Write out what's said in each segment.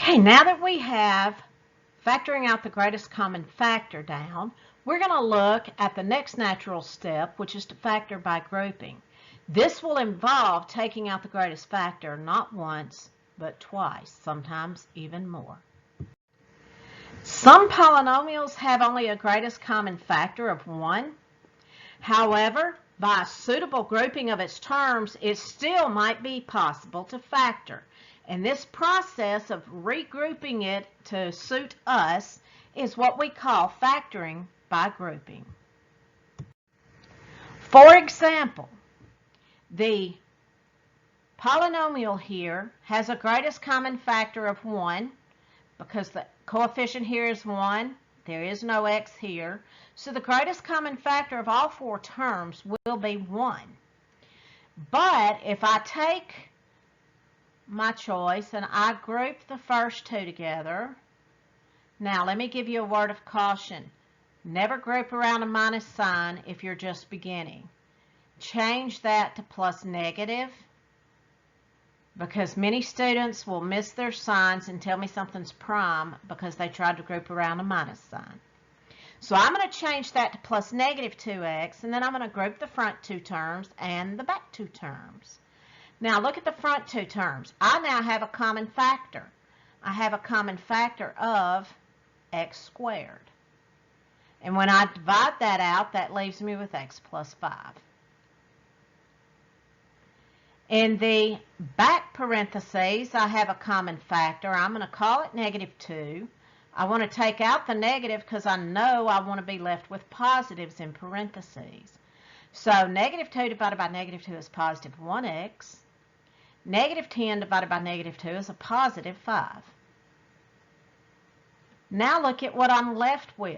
Okay, now that we have factoring out the greatest common factor down, we're going to look at the next natural step, which is to factor by grouping. This will involve taking out the greatest factor not once, but twice, sometimes even more. Some polynomials have only a greatest common factor of 1. However, by a suitable grouping of its terms, it still might be possible to factor. And this process of regrouping it to suit us is what we call factoring by grouping. For example, the polynomial here has a greatest common factor of 1 because the coefficient here is 1. There is no x here. So the greatest common factor of all 4 terms will be 1. But if I take my choice and I group the first 2 together, now let me give you a word of caution. Never group around a minus sign if you're just beginning. Change that to plus negative, because many students will miss their signs and tell me something's prime because they tried to group around a minus sign. So I'm going to change that to plus negative 2x, and then I'm going to group the front 2 terms and the back 2 terms. Now look at the front 2 terms. I now have a common factor. I have a common factor of x squared. And when I divide that out, that leaves me with x plus 5. In the back parentheses, I have a common factor. I'm going to call it negative 2. I want to take out the negative because I know I want to be left with positives in parentheses. So negative 2 divided by negative 2 is positive 1x. Negative 10 divided by negative 2 is a positive 5. Now look at what I'm left with.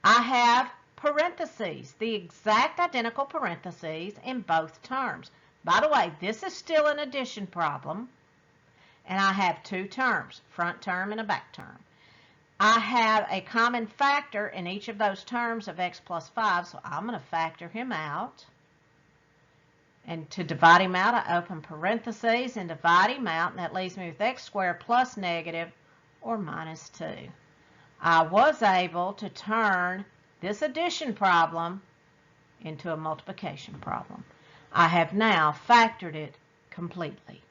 I have parentheses, the exact identical parentheses in both terms. By the way, this is still an addition problem, and I have 2 terms, front term and a back term. I have a common factor in each of those terms of x plus 5, so I'm going to factor him out. And to divide him out, I open parentheses and divide him out, and that leaves me with x squared plus negative or minus 2. I was able to turn this addition problem into a multiplication problem. I have now factored it completely.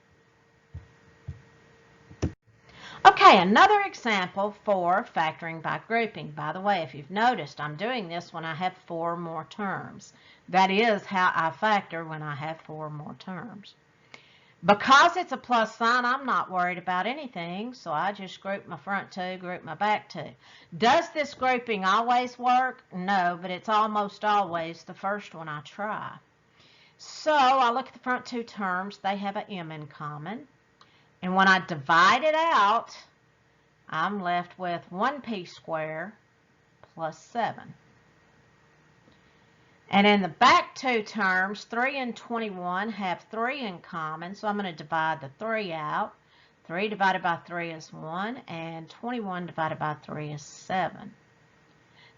Okay, another example for factoring by grouping. By the way, if you've noticed, I'm doing this when I have 4 more terms. That is how I factor when I have 4 more terms. Because it's a plus sign, I'm not worried about anything, so I just group my front 2, group my back 2. Does this grouping always work? No, but it's almost always the first one I try. So I look at the front 2 terms. They have an m in common. And when I divide it out, I'm left with 1p squared plus 7. And in the back 2 terms, 3 and 21 have 3 in common, so I'm going to divide the 3 out. 3 divided by 3 is 1, and 21 divided by 3 is 7.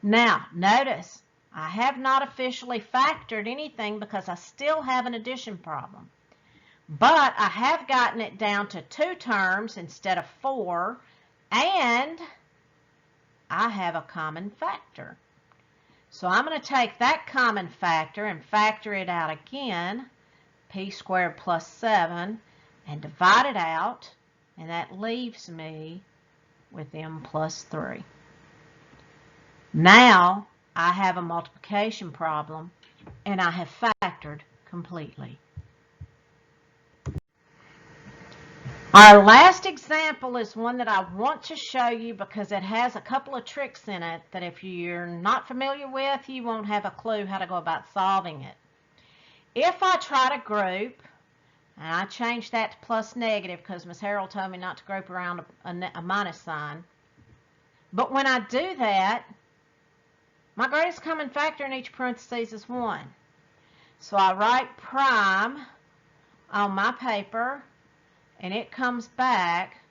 Now, notice, I have not officially factored anything because I still have an addition problem. But I have gotten it down to 2 terms instead of 4, and I have a common factor. So I'm going to take that common factor and factor it out again, p squared plus 7, and divide it out, and that leaves me with m plus 3. Now I have a multiplication problem, and I have factored completely. Our last example is one that I want to show you because it has a couple of tricks in it that if you're not familiar with, you won't have a clue how to go about solving it. If I try to group, and I change that to plus negative because Ms. Harold told me not to group around a minus sign, but when I do that, my greatest common factor in each parentheses is 1. So I write prime on my paper, and it comes back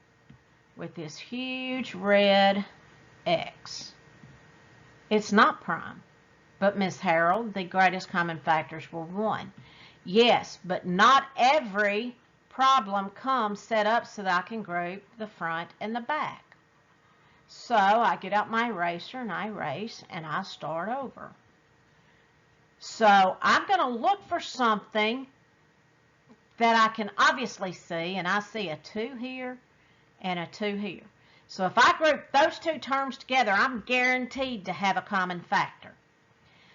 with this huge red X. It's not prime. But Ms. Harold, the greatest common factors were 1. Yes, but not every problem comes set up so that I can group the front and the back. So I get out my eraser and I erase and I start over. So I'm going to look for something that I can obviously see, and I see a 2 here and a 2 here. So if I group those two terms together, I'm guaranteed to have a common factor.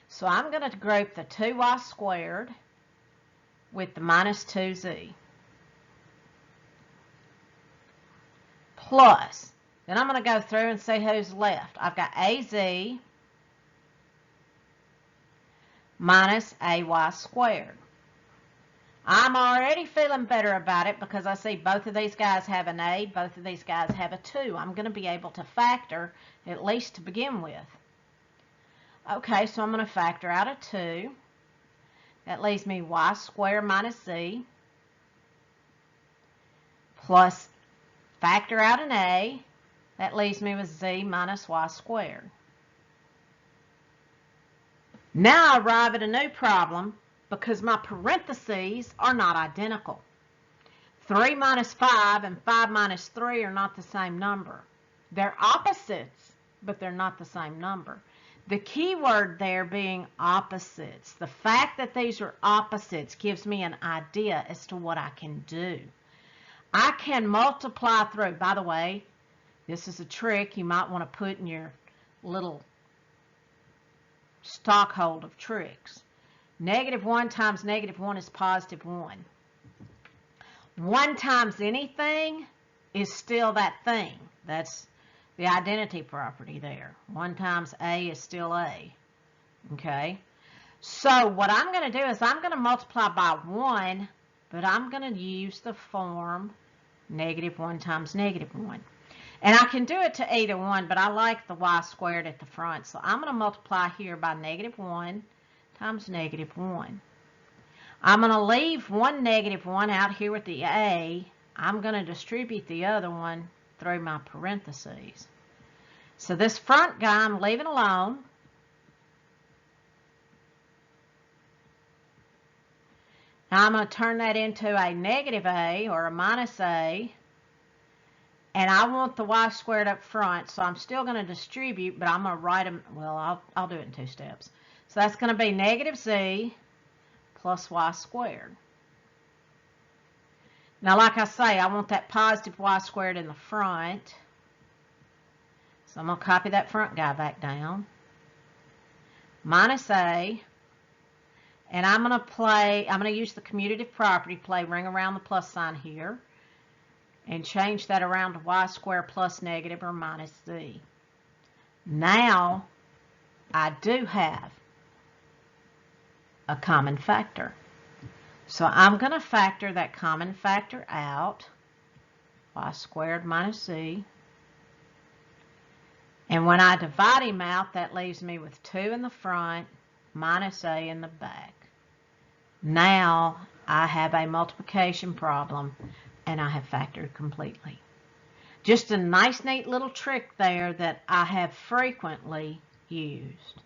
So I'm going to group the 2y squared with the minus 2z. Plus, then I'm going to go through and see who's left. I've got az minus ay squared. I'm already feeling better about it because I see both of these guys have an a, both of these guys have a 2. I'm going to be able to factor, at least to begin with. Okay, so I'm going to factor out a 2. That leaves me y squared minus z plus factor out an a. That leaves me with z minus y squared. Now I arrive at a new problem because my parentheses are not identical. 3 minus 5 and 5 minus 3 are not the same number. They're opposites, but they're not the same number. The key word there being opposites. The fact that these are opposites gives me an idea as to what I can do. I can multiply through. By the way, this is a trick you might want to put in your little stockhold of tricks. -1 times -1 is +1. 1 times anything is still that thing. That's the identity property there. 1 times a is still a. Okay? So what I'm going to do is I'm going to multiply by 1, but I'm going to use the form -1 times -1. And I can do it to either one, but I like the y squared at the front. So I'm going to multiply here by -1 times -1. I'm going to leave one -1 out here with the a. I'm going to distribute the other one through my parentheses. So this front guy I'm leaving alone. Now I'm going to turn that into a -a or a minus a. And I want the y squared up front, so I'm still going to distribute, but I'm going to write them, well, I'll do it in 2 steps. So that's going to be -z plus y squared. Now, like I say, I want that positive y squared in the front. So I'm going to copy that front guy back down. Minus a. And I'm going to use the commutative property, play ring around the plus sign here. And change that around to y squared plus negative or minus z. Now, I do have a common factor. So I'm going to factor that common factor out, y squared minus z. And when I divide him out, that leaves me with 2 in the front, minus a in the back. Now, I have a multiplication problem, and I have factored completely. Just a nice, neat little trick there that I have frequently used.